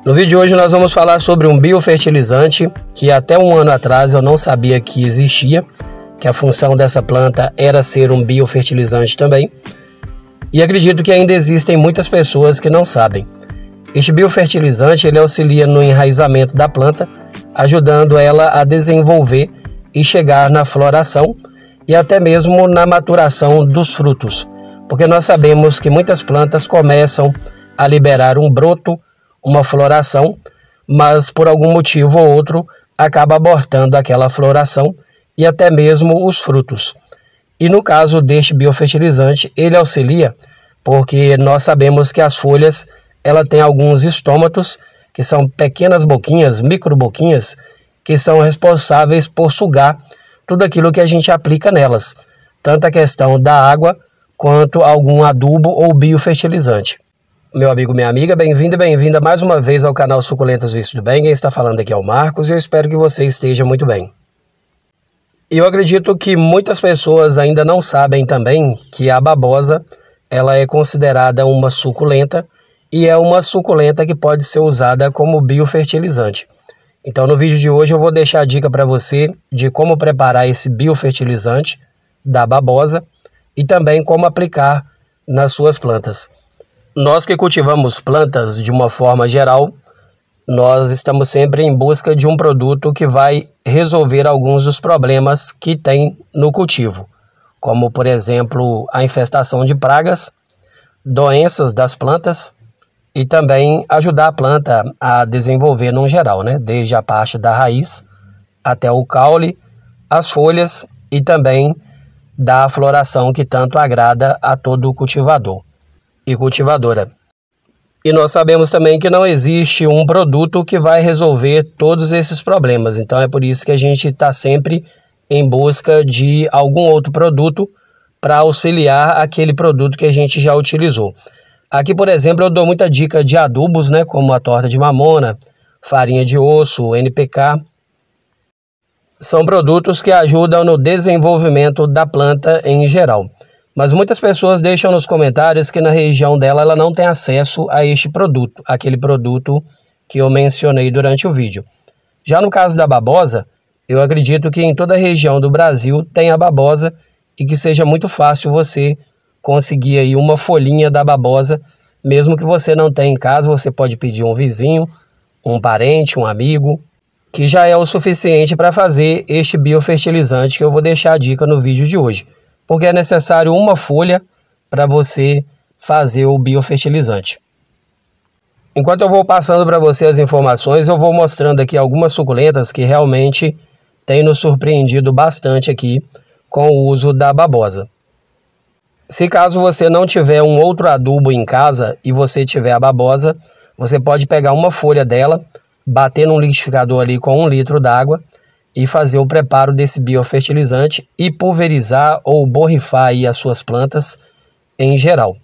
No vídeo de hoje nós vamos falar sobre um biofertilizante que até um ano atrás eu não sabia que existia, que a função dessa planta era ser um biofertilizante também, e acredito que ainda existem muitas pessoas que não sabem. Este biofertilizante ele auxilia no enraizamento da planta, ajudando ela a desenvolver e chegar na floração e até mesmo na maturação dos frutos, porque nós sabemos que muitas plantas começam a liberar um broto, uma floração, mas por algum motivo ou outro acaba abortando aquela floração e até mesmo os frutos. E no caso deste biofertilizante, ele auxilia porque nós sabemos que as folhas ela tem alguns estômatos, que são pequenas boquinhas, microboquinhas, que são responsáveis por sugar tudo aquilo que a gente aplica nelas, tanto a questão da água quanto algum adubo ou biofertilizante. Meu amigo, minha amiga, bem-vindo e bem-vinda mais uma vez ao canal Suculentas Visto do Bem. Quem está falando aqui é o Marcos e eu espero que você esteja muito bem. E eu acredito que muitas pessoas ainda não sabem também que a babosa ela é considerada uma suculenta e é uma suculenta que pode ser usada como biofertilizante. Então no vídeo de hoje eu vou deixar a dica para você de como preparar esse biofertilizante da babosa e também como aplicar nas suas plantas. Nós que cultivamos plantas de uma forma geral, nós estamos sempre em busca de um produto que vai resolver alguns dos problemas que tem no cultivo, como por exemplo a infestação de pragas, doenças das plantas e também ajudar a planta a desenvolver no geral, né? Desde a parte da raiz até o caule, as folhas e também da floração que tanto agrada a todo cultivador e cultivadora. E nós sabemos também que não existe um produto que vai resolver todos esses problemas. Então é por isso que a gente está sempre em busca de algum outro produto para auxiliar aquele produto que a gente já utilizou. Aqui, por exemplo, eu dou muita dica de adubos, né, como a torta de mamona, farinha de osso, NPK. São produtos que ajudam no desenvolvimento da planta em geral. Mas muitas pessoas deixam nos comentários que na região dela ela não tem acesso a este produto, aquele produto que eu mencionei durante o vídeo. Já no caso da babosa, eu acredito que em toda a região do Brasil tem a babosa e que seja muito fácil você conseguir aí uma folhinha da babosa, mesmo que você não tenha em casa, você pode pedir um vizinho, um parente, um amigo, que já é o suficiente para fazer este biofertilizante que eu vou deixar a dica no vídeo de hoje. Porque é necessário uma folha para você fazer o biofertilizante. Enquanto eu vou passando para você as informações, eu vou mostrando aqui algumas suculentas que realmente têm nos surpreendido bastante aqui com o uso da babosa. Se caso você não tiver um outro adubo em casa e você tiver a babosa, você pode pegar uma folha dela, bater num liquidificador ali com 1 litro d'água e fazer o preparo desse biofertilizante e pulverizar ou borrifar aí as suas plantas em geral.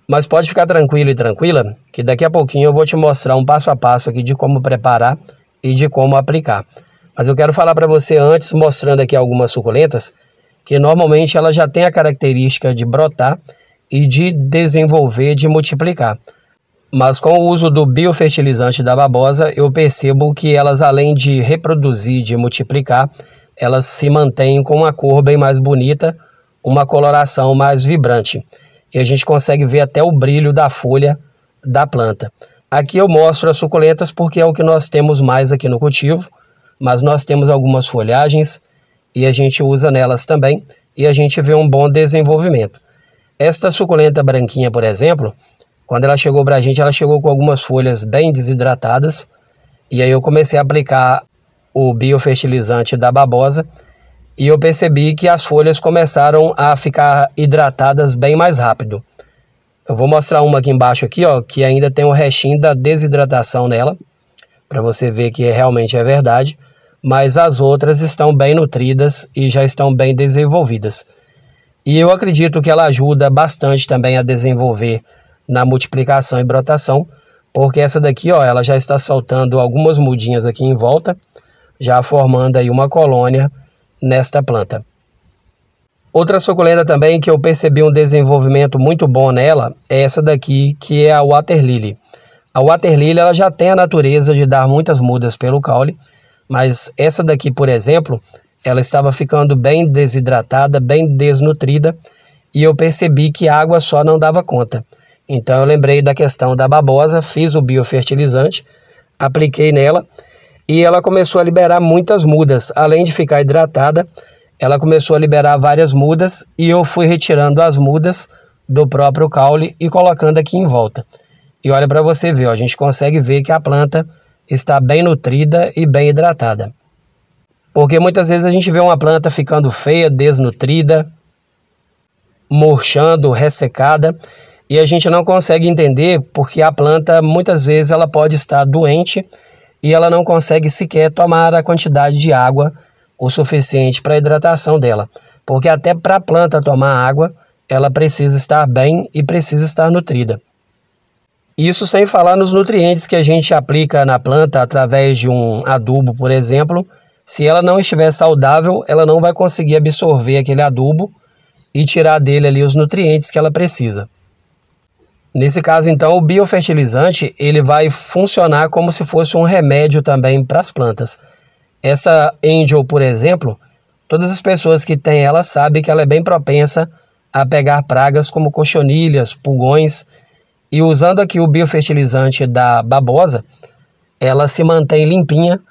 Mas pode ficar tranquilo e tranquila que daqui a pouquinho eu vou te mostrar um passo a passo aqui de como preparar e de como aplicar. Mas eu quero falar para você antes, mostrando aqui algumas suculentas, que normalmente ela já tem a característica de brotar e de desenvolver, de multiplicar. Mas com o uso do biofertilizante da babosa, eu percebo que elas, além de reproduzir, de multiplicar, elas se mantêm com uma cor bem mais bonita, uma coloração mais vibrante. E a gente consegue ver até o brilho da folha da planta. Aqui eu mostro as suculentas porque é o que nós temos mais aqui no cultivo, mas nós temos algumas folhagens e a gente usa nelas também e a gente vê um bom desenvolvimento. Esta suculenta branquinha, por exemplo, quando ela chegou para a gente, ela chegou com algumas folhas bem desidratadas. E aí eu comecei a aplicar o biofertilizante da babosa. E eu percebi que as folhas começaram a ficar hidratadas bem mais rápido. Eu vou mostrar uma aqui embaixo, aqui, ó, que ainda tem o restinho da desidratação nela. Para você ver que realmente é verdade. Mas as outras estão bem nutridas e já estão bem desenvolvidas. E eu acredito que ela ajuda bastante também a desenvolver na multiplicação e brotação, porque essa daqui, ó, ela já está soltando algumas mudinhas aqui em volta, já formando aí uma colônia nesta planta. Outra suculenta também que eu percebi um desenvolvimento muito bom nela é essa daqui, que é a Water Lily. A Water Lily ela já tem a natureza de dar muitas mudas pelo caule, mas essa daqui, por exemplo, ela estava ficando bem desidratada, bem desnutrida, e eu percebi que a água só não dava conta. Então eu lembrei da questão da babosa, fiz o biofertilizante, apliquei nela e ela começou a liberar muitas mudas. Além de ficar hidratada, ela começou a liberar várias mudas e eu fui retirando as mudas do próprio caule e colocando aqui em volta. E olha para você ver, ó, a gente consegue ver que a planta está bem nutrida e bem hidratada. Porque muitas vezes a gente vê uma planta ficando feia, desnutrida, murchando, ressecada, e a gente não consegue entender porque a planta muitas vezes ela pode estar doente e ela não consegue sequer tomar a quantidade de água o suficiente para a hidratação dela. Porque até para a planta tomar água, ela precisa estar bem e precisa estar nutrida. Isso sem falar nos nutrientes que a gente aplica na planta através de um adubo, por exemplo. Se ela não estiver saudável, ela não vai conseguir absorver aquele adubo e tirar dele ali os nutrientes que ela precisa. Nesse caso, então, o biofertilizante ele vai funcionar como se fosse um remédio também para as plantas. Essa Angel, por exemplo, todas as pessoas que têm ela sabem que ela é bem propensa a pegar pragas como cochonilhas, pulgões. E usando aqui o biofertilizante da babosa, ela se mantém limpinha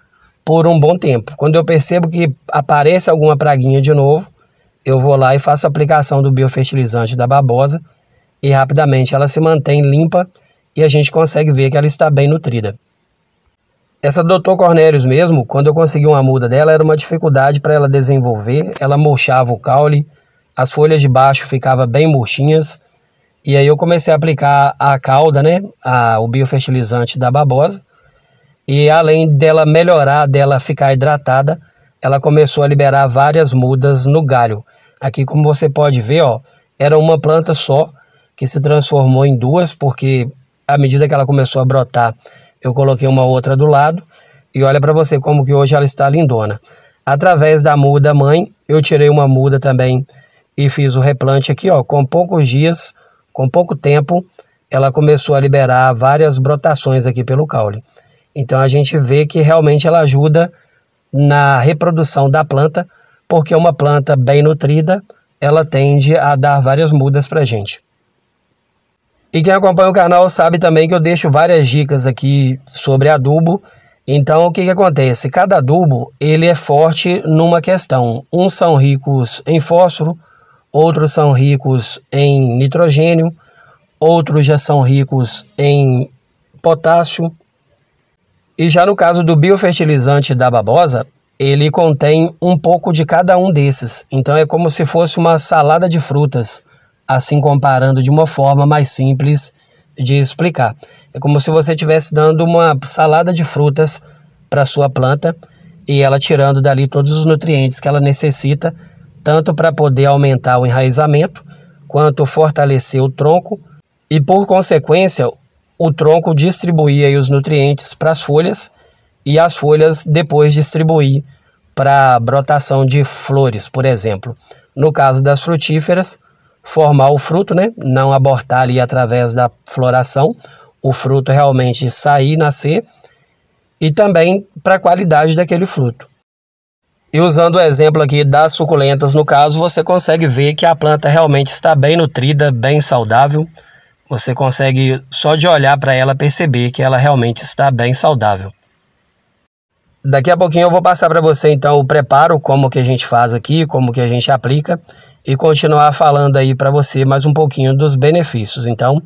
por um bom tempo. Quando eu percebo que aparece alguma praguinha de novo, eu vou lá e faço a aplicação do biofertilizante da babosa e rapidamente ela se mantém limpa e a gente consegue ver que ela está bem nutrida. Essa Dr. Cornelius mesmo, quando eu consegui uma muda dela, era uma dificuldade para ela desenvolver, ela murchava o caule, as folhas de baixo ficavam bem murchinhas. E aí eu comecei a aplicar a cauda, né, o biofertilizante da babosa. E além dela melhorar, dela ficar hidratada, ela começou a liberar várias mudas no galho. Aqui, como você pode ver, ó, era uma planta só que se transformou em duas, porque à medida que ela começou a brotar, eu coloquei uma outra do lado. E olha para você como que hoje ela está lindona. Através da muda mãe, eu tirei uma muda também e fiz o replante aqui, ó, com poucos dias. Com pouco tempo, ela começou a liberar várias brotações aqui pelo caule. Então, a gente vê que realmente ela ajuda na reprodução da planta, porque uma planta bem nutrida, ela tende a dar várias mudas para a gente. E quem acompanha o canal sabe também que eu deixo várias dicas aqui sobre adubo. Então, o que acontece? Cada adubo, ele é forte numa questão. Uns são ricos em fósforo, outros são ricos em nitrogênio, outros já são ricos em potássio. E já no caso do biofertilizante da babosa, ele contém um pouco de cada um desses. Então é como se fosse uma salada de frutas, assim comparando de uma forma mais simples de explicar. É como se você estivesse dando uma salada de frutas para a sua planta e ela tirando dali todos os nutrientes que ela necessita, tanto para poder aumentar o enraizamento, quanto fortalecer o tronco e, por consequência, o tronco distribuir aí os nutrientes para as folhas e as folhas depois distribuir para a brotação de flores, por exemplo. No caso das frutíferas, formar o fruto, né? Não abortar ali através da floração, o fruto realmente sair, nascer, e também para a qualidade daquele fruto. E usando o exemplo aqui das suculentas, no caso, você consegue ver que a planta realmente está bem nutrida, bem saudável. Você consegue, só de olhar para ela, perceber que ela realmente está bem saudável. Daqui a pouquinho eu vou passar para você, então, o preparo, como que a gente faz aqui, como que a gente aplica, e continuar falando aí para você mais um pouquinho dos benefícios. Então,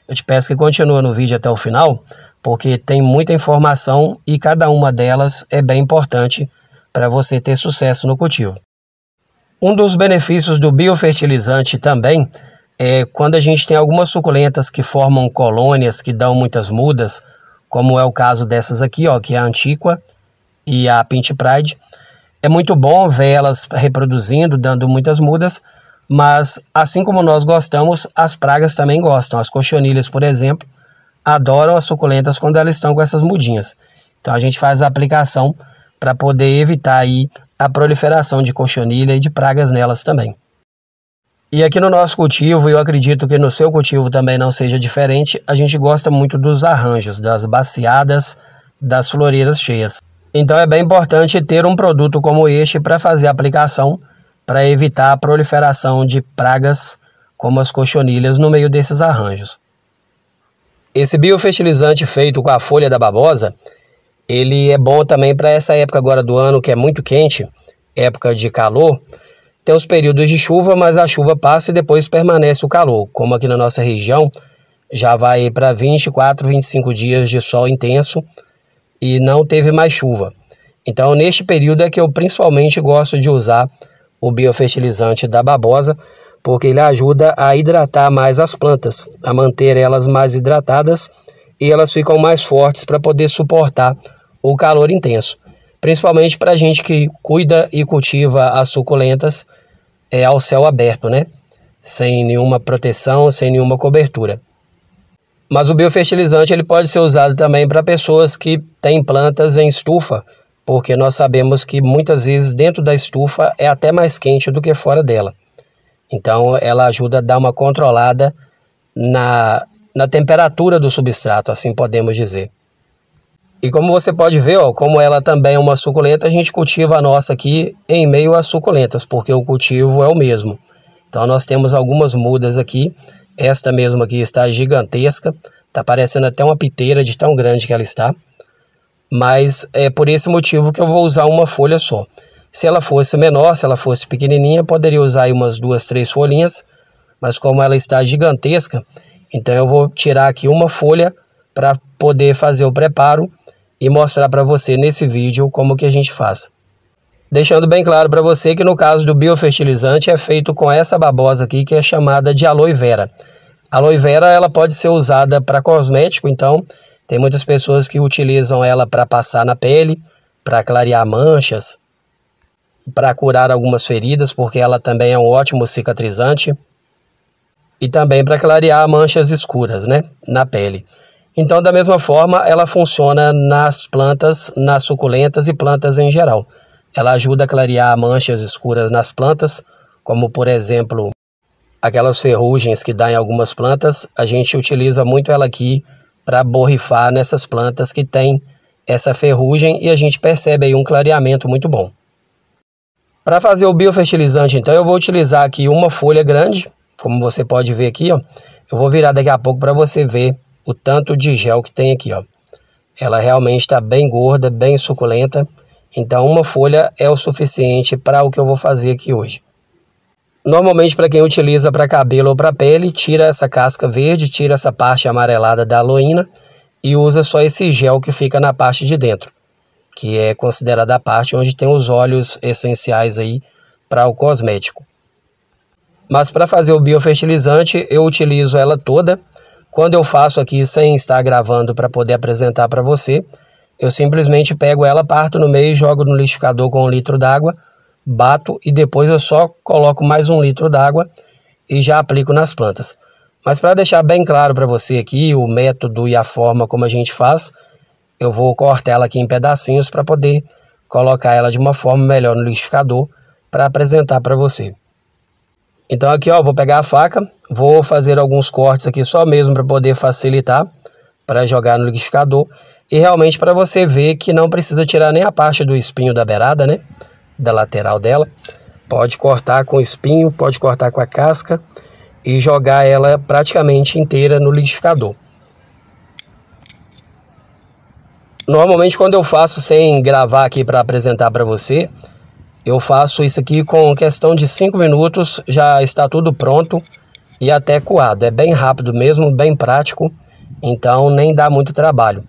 eu te peço que continue no vídeo até o final, porque tem muita informação e cada uma delas é bem importante para você ter sucesso no cultivo. Um dos benefícios do biofertilizante também é quando a gente tem algumas suculentas que formam colônias, que dão muitas mudas, como é o caso dessas aqui, ó, que é a Antiqua e a Pink Pride. É muito bom ver elas reproduzindo, dando muitas mudas, mas assim como nós gostamos, as pragas também gostam. As cochonilhas, por exemplo, adoram as suculentas quando elas estão com essas mudinhas. Então a gente faz a aplicação para poder evitar aí a proliferação de cochonilha e de pragas nelas também. E aqui no nosso cultivo, eu acredito que no seu cultivo também não seja diferente, a gente gosta muito dos arranjos, das baciadas, das floreiras cheias. Então é bem importante ter um produto como este para fazer a aplicação, para evitar a proliferação de pragas como as cochonilhas no meio desses arranjos. Esse biofertilizante feito com a folha da babosa, ele é bom também para essa época agora do ano que é muito quente, época de calor. Tem os períodos de chuva, mas a chuva passa e depois permanece o calor. Como aqui na nossa região, já vai para 24, 25 dias de sol intenso e não teve mais chuva. Então, neste período é que eu principalmente gosto de usar o biofertilizante da babosa, porque ele ajuda a hidratar mais as plantas, a manter elas mais hidratadas e elas ficam mais fortes para poder suportar o calor intenso. Principalmente para a gente que cuida e cultiva as suculentas ao céu aberto, né? Sem nenhuma proteção, sem nenhuma cobertura. Mas o biofertilizante ele pode ser usado também para pessoas que têm plantas em estufa, porque nós sabemos que muitas vezes dentro da estufa é até mais quente do que fora dela. Então ela ajuda a dar uma controlada na temperatura do substrato, assim podemos dizer. E como você pode ver, ó, como ela também é uma suculenta, a gente cultiva a nossa aqui em meio às suculentas, porque o cultivo é o mesmo. Então nós temos algumas mudas aqui, esta mesmo aqui está gigantesca, está parecendo até uma piteira de tão grande que ela está. Mas é por esse motivo que eu vou usar uma folha só. Se ela fosse menor, se ela fosse pequenininha, poderia usar aí umas 2, 3 folhinhas, mas como ela está gigantesca, então eu vou tirar aqui uma folha para poder fazer o preparo e mostrar para você nesse vídeo como que a gente faz. Deixando bem claro para você que no caso do biofertilizante é feito com essa babosa aqui que é chamada de aloe vera. A aloe vera ela pode ser usada para cosmético, então tem muitas pessoas que utilizam ela para passar na pele, para clarear manchas, para curar algumas feridas, porque ela também é um ótimo cicatrizante e também para clarear manchas escuras, né, na pele. Então, da mesma forma, ela funciona nas plantas, nas suculentas e plantas em geral. Ela ajuda a clarear manchas escuras nas plantas, como por exemplo, aquelas ferrugens que dá em algumas plantas. A gente utiliza muito ela aqui para borrifar nessas plantas que tem essa ferrugem e a gente percebe aí um clareamento muito bom. Para fazer o biofertilizante, então, eu vou utilizar aqui uma folha grande, como você pode ver aqui, ó. Eu vou virar daqui a pouco para você ver o tanto de gel que tem aqui, ó. Ela realmente está bem gorda, bem suculenta. Então uma folha é o suficiente para o que eu vou fazer aqui hoje. Normalmente para quem utiliza para cabelo ou para pele, tira essa casca verde, tira essa parte amarelada da aloína e usa só esse gel que fica na parte de dentro, que é considerada a parte onde tem os óleos essenciais aí para o cosmético. Mas para fazer o biofertilizante eu utilizo ela toda. Quando eu faço aqui sem estar gravando para poder apresentar para você, eu simplesmente pego ela, parto no meio, jogo no liquidificador com 1 litro d'água, bato e depois eu só coloco mais 1 litro d'água e já aplico nas plantas. Mas para deixar bem claro para você aqui o método e a forma como a gente faz, eu vou cortar ela aqui em pedacinhos para poder colocar ela de uma forma melhor no liquidificador para apresentar para você. Então aqui ó, vou pegar a faca, vou fazer alguns cortes aqui só mesmo para poder facilitar, para jogar no liquidificador. E realmente para você ver que não precisa tirar nem a parte do espinho da beirada, né? Da lateral dela. Pode cortar com o espinho, pode cortar com a casca e jogar ela praticamente inteira no liquidificador. Normalmente quando eu faço sem gravar aqui para apresentar para você, eu faço isso aqui com questão de 5 minutos, já está tudo pronto e até coado. É bem rápido mesmo, bem prático, então nem dá muito trabalho.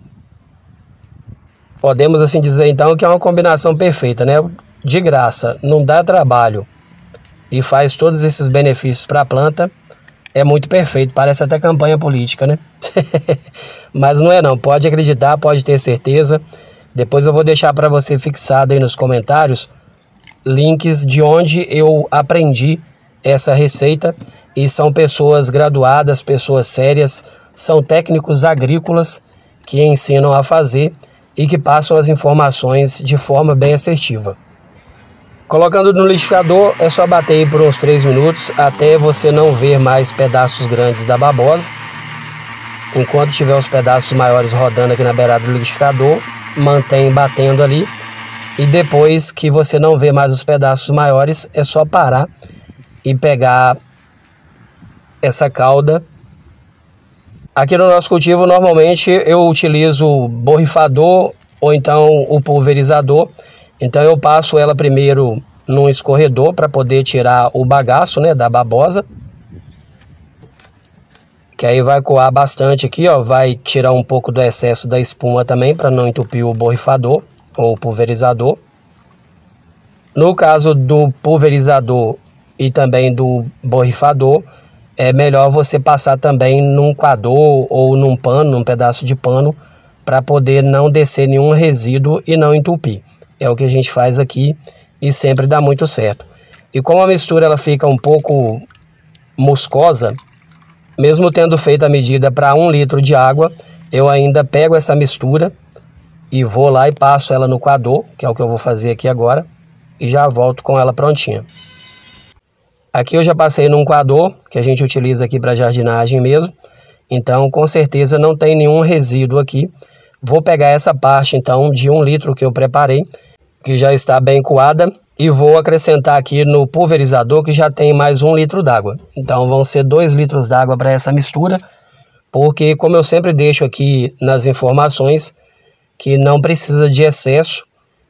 Podemos assim dizer então que é uma combinação perfeita, né? De graça, não dá trabalho e faz todos esses benefícios para a planta. É muito perfeito, parece até campanha política, né? Mas não é não, pode acreditar, pode ter certeza. Depois eu vou deixar para você fixado aí nos comentários links de onde eu aprendi essa receita, e são pessoas graduadas, pessoas sérias, são técnicos agrícolas que ensinam a fazer e que passam as informações de forma bem assertiva. Colocando no liquidificador, é só bater aí por uns 3 minutos até você não ver mais pedaços grandes da babosa. Enquanto tiver os pedaços maiores rodando aqui na beirada do liquidificador, mantém batendo ali. E depois que você não vê mais os pedaços maiores, é só parar e pegar essa calda. Aqui no nosso cultivo, normalmente eu utilizo o borrifador ou então o pulverizador. Então eu passo ela primeiro num escorredor para poder tirar o bagaço, né, da babosa. Que aí vai coar bastante aqui, ó, vai tirar um pouco do excesso da espuma também para não entupir o borrifador ou pulverizador. No caso do pulverizador e também do borrifador, é melhor você passar também num coador ou num pano, num pedaço de pano, para poder não descer nenhum resíduo e não entupir. É o que a gente faz aqui e sempre dá muito certo. E como a mistura ela fica um pouco muscosa, mesmo tendo feito a medida para 1 litro de água, eu ainda pego essa mistura e vou lá e passo ela no coador, que é o que eu vou fazer aqui agora, e já volto com ela prontinha. Aqui eu já passei num coador, que a gente utiliza aqui para jardinagem mesmo, então com certeza não tem nenhum resíduo aqui. Vou pegar essa parte então de 1 litro que eu preparei, que já está bem coada, e vou acrescentar aqui no pulverizador, que já tem mais 1 litro d'água. Então vão ser 2 litros d'água para essa mistura, porque como eu sempre deixo aqui nas informações, que não precisa de excesso,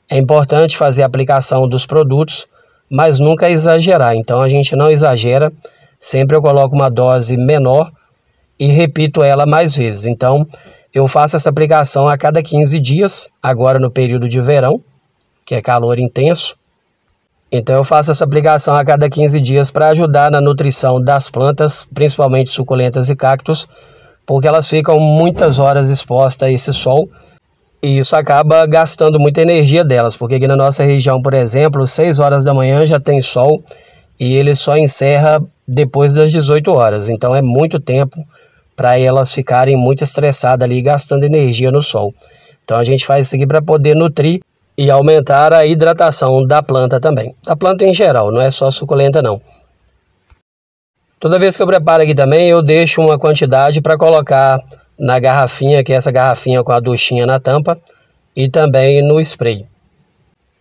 é importante fazer a aplicação dos produtos, mas nunca exagerar. Então a gente não exagera, sempre eu coloco uma dose menor e repito ela mais vezes. Então eu faço essa aplicação a cada 15 dias, agora no período de verão, que é calor intenso. Então eu faço essa aplicação a cada 15 dias para ajudar na nutrição das plantas, principalmente suculentas e cactos, porque elas ficam muitas horas expostas a esse sol e isso acaba gastando muita energia delas, porque aqui na nossa região, por exemplo, 6 horas da manhã já tem sol e ele só encerra depois das 18 horas. Então é muito tempo para elas ficarem muito estressadas ali, gastando energia no sol. Então a gente faz isso aqui para poder nutrir e aumentar a hidratação da planta também. Da planta em geral, não é só suculenta não. Toda vez que eu preparo aqui também, eu deixo uma quantidade para colocar na garrafinha, que é essa garrafinha com a duchinha na tampa, e também no spray,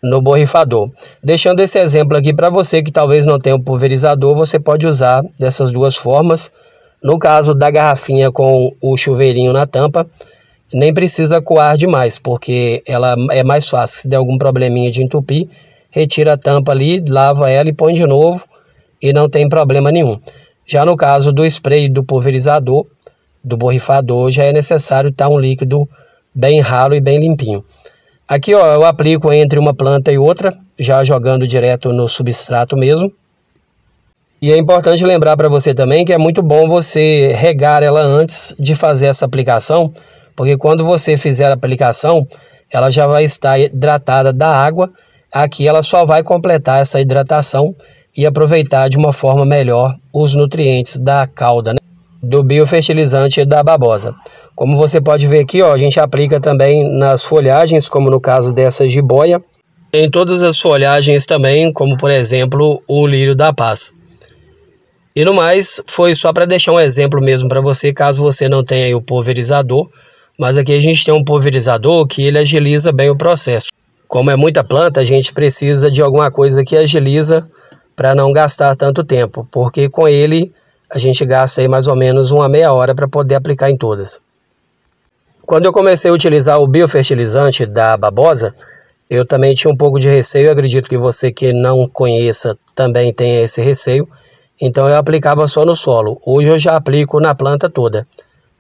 no borrifador. Deixando esse exemplo aqui para você que talvez não tenha um pulverizador, você pode usar dessas duas formas. No caso da garrafinha com o chuveirinho na tampa, nem precisa coar demais, porque ela é mais fácil. Se der algum probleminha de entupir, retira a tampa ali, lava ela e põe de novo e não tem problema nenhum. Já no caso do spray, do pulverizador, do borrifador, já é necessário estar um líquido bem ralo e bem limpinho. Aqui ó, eu aplico entre uma planta e outra, já jogando direto no substrato mesmo. E é importante lembrar para você também que é muito bom você regar ela antes de fazer essa aplicação, porque quando você fizer a aplicação, ela já vai estar hidratada da água. Aqui ela só vai completar essa hidratação e aproveitar de uma forma melhor os nutrientes da calda, né, do biofertilizante da babosa. Como você pode ver aqui, ó, a gente aplica também nas folhagens, como no caso dessa jiboia, em todas as folhagens também, como por exemplo o lírio da paz. E no mais, foi só para deixar um exemplo mesmo para você, caso você não tenha aí o pulverizador. Mas aqui a gente tem um pulverizador que ele agiliza bem o processo. Como é muita planta, a gente precisa de alguma coisa que agiliza para não gastar tanto tempo, porque com ele a gente gasta aí mais ou menos uma meia hora para poder aplicar em todas. Quando eu comecei a utilizar o biofertilizante da babosa, eu também tinha um pouco de receio. Eu acredito que você que não conheça também tenha esse receio. Então eu aplicava só no solo. Hoje eu já aplico na planta toda,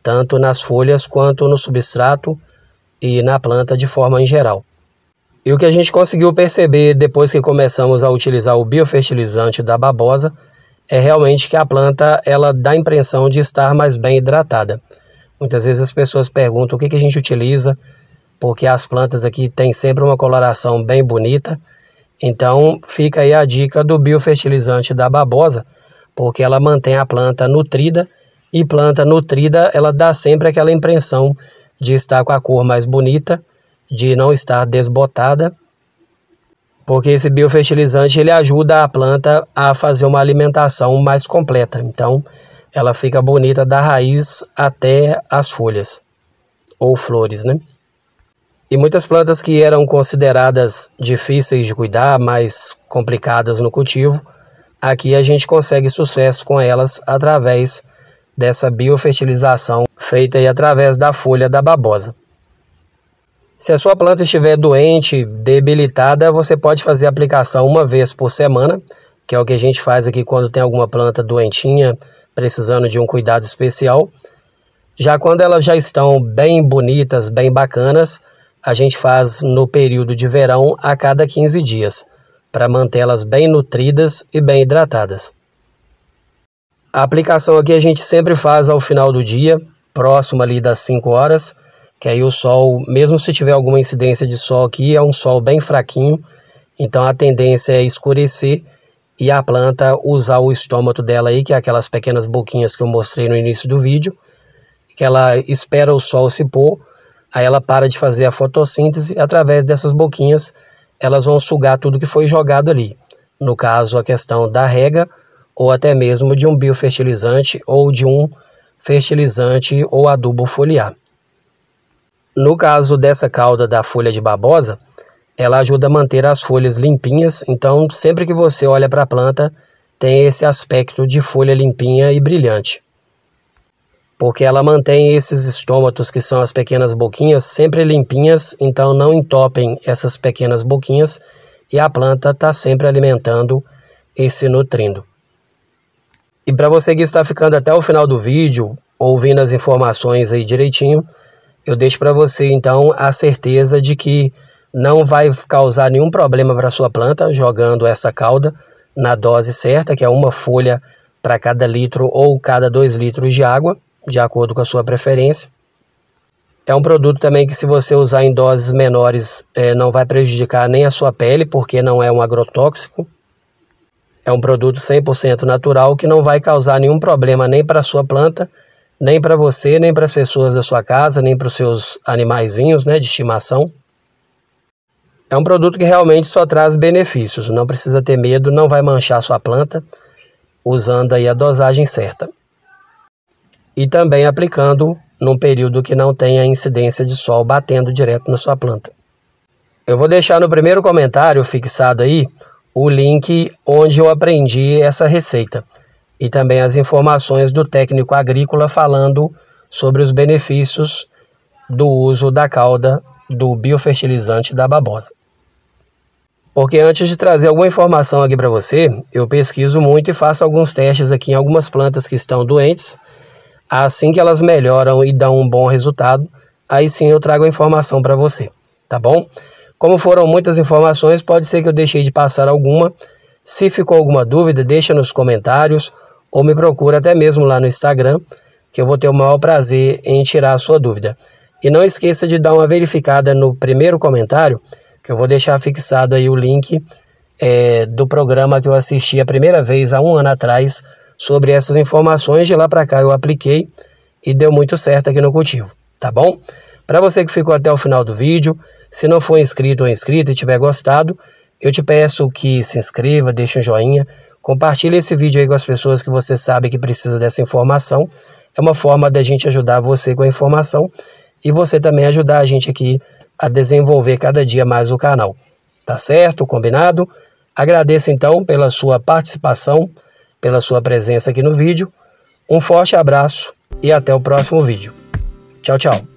tanto nas folhas quanto no substrato e na planta de forma em geral. E o que a gente conseguiu perceber depois que começamos a utilizar o biofertilizante da babosa é realmente que a planta ela dá a impressão de estar mais bem hidratada. Muitas vezes as pessoas perguntam o que a gente utiliza, porque as plantas aqui têm sempre uma coloração bem bonita. Então fica aí a dica do biofertilizante da babosa, porque ela mantém a planta nutrida, e planta nutrida ela dá sempre aquela impressão de estar com a cor mais bonita, de não estar desbotada. porque esse biofertilizante ele ajuda a planta a fazer uma alimentação mais completa. Então, ela fica bonita da raiz até as folhas ou flores, né? E muitas plantas que eram consideradas difíceis de cuidar, mais complicadas no cultivo, aqui a gente consegue sucesso com elas através dessa biofertilização feita aí através da folha da babosa. Se a sua planta estiver doente, debilitada, você pode fazer a aplicação uma vez por semana, que é o que a gente faz aqui quando tem alguma planta doentinha, precisando de um cuidado especial. Já quando elas já estão bem bonitas, bem bacanas, a gente faz no período de verão a cada 15 dias, para mantê-las bem nutridas e bem hidratadas. A aplicação aqui a gente sempre faz ao final do dia, próximo ali das 5 horas, que aí o sol, mesmo se tiver alguma incidência de sol aqui, é um sol bem fraquinho, então a tendência é escurecer e a planta usar o estômago dela aí, que é aquelas pequenas boquinhas que eu mostrei no início do vídeo, que ela espera o sol se pôr, aí ela para de fazer a fotossíntese, através dessas boquinhas elas vão sugar tudo que foi jogado ali. No caso, a questão da rega, ou até mesmo de um biofertilizante, ou de um fertilizante ou adubo foliar. No caso dessa cauda da folha de babosa, ela ajuda a manter as folhas limpinhas, então sempre que você olha para a planta, tem esse aspecto de folha limpinha e brilhante. Porque ela mantém esses estômatos, que são as pequenas boquinhas, sempre limpinhas, então não entopem essas pequenas boquinhas e a planta está sempre alimentando e se nutrindo. E para você que está ficando até o final do vídeo, ouvindo as informações aí direitinho, eu deixo para você então a certeza de que não vai causar nenhum problema para a sua planta jogando essa cauda na dose certa, que é uma folha para cada litro ou cada 2 litros de água, de acordo com a sua preferência. É um produto também que, se você usar em doses menores, não vai prejudicar nem a sua pele, porque não é um agrotóxico. É um produto 100% natural que não vai causar nenhum problema nem para a sua planta, nem para você, nem para as pessoas da sua casa, nem para os seus animaizinhos, né, de estimação. É um produto que realmente só traz benefícios, não precisa ter medo, não vai manchar a sua planta, usando aí a dosagem certa. E também aplicando num período que não tenha incidência de sol batendo direto na sua planta. Eu vou deixar no primeiro comentário fixado aí o link onde eu aprendi essa receita e também as informações do técnico agrícola falando sobre os benefícios do uso da cauda do biofertilizante da babosa. Porque antes de trazer alguma informação aqui para você, eu pesquiso muito e faço alguns testes aqui em algumas plantas que estão doentes. Assim que elas melhoram e dão um bom resultado, aí sim eu trago a informação para você, tá bom? Como foram muitas informações, pode ser que eu deixei de passar alguma. Se ficou alguma dúvida, deixa nos comentários ou me procura até mesmo lá no Instagram, que eu vou ter o maior prazer em tirar a sua dúvida. E não esqueça de dar uma verificada no primeiro comentário, que eu vou deixar fixado aí o link do programa que eu assisti a primeira vez há 1 ano atrás, sobre essas informações. De lá para cá eu apliquei e deu muito certo aqui no cultivo, tá bom? Para você que ficou até o final do vídeo, se não for inscrito ou inscrita e tiver gostado, eu te peço que se inscreva, deixe um joinha, compartilhe esse vídeo aí com as pessoas que você sabe que precisa dessa informação. É uma forma da gente ajudar você com a informação e você também ajudar a gente aqui a desenvolver cada dia mais o canal. Tá certo? Combinado? Agradeço então pela sua participação, pela sua presença aqui no vídeo. Um forte abraço e até o próximo vídeo. Tchau, tchau.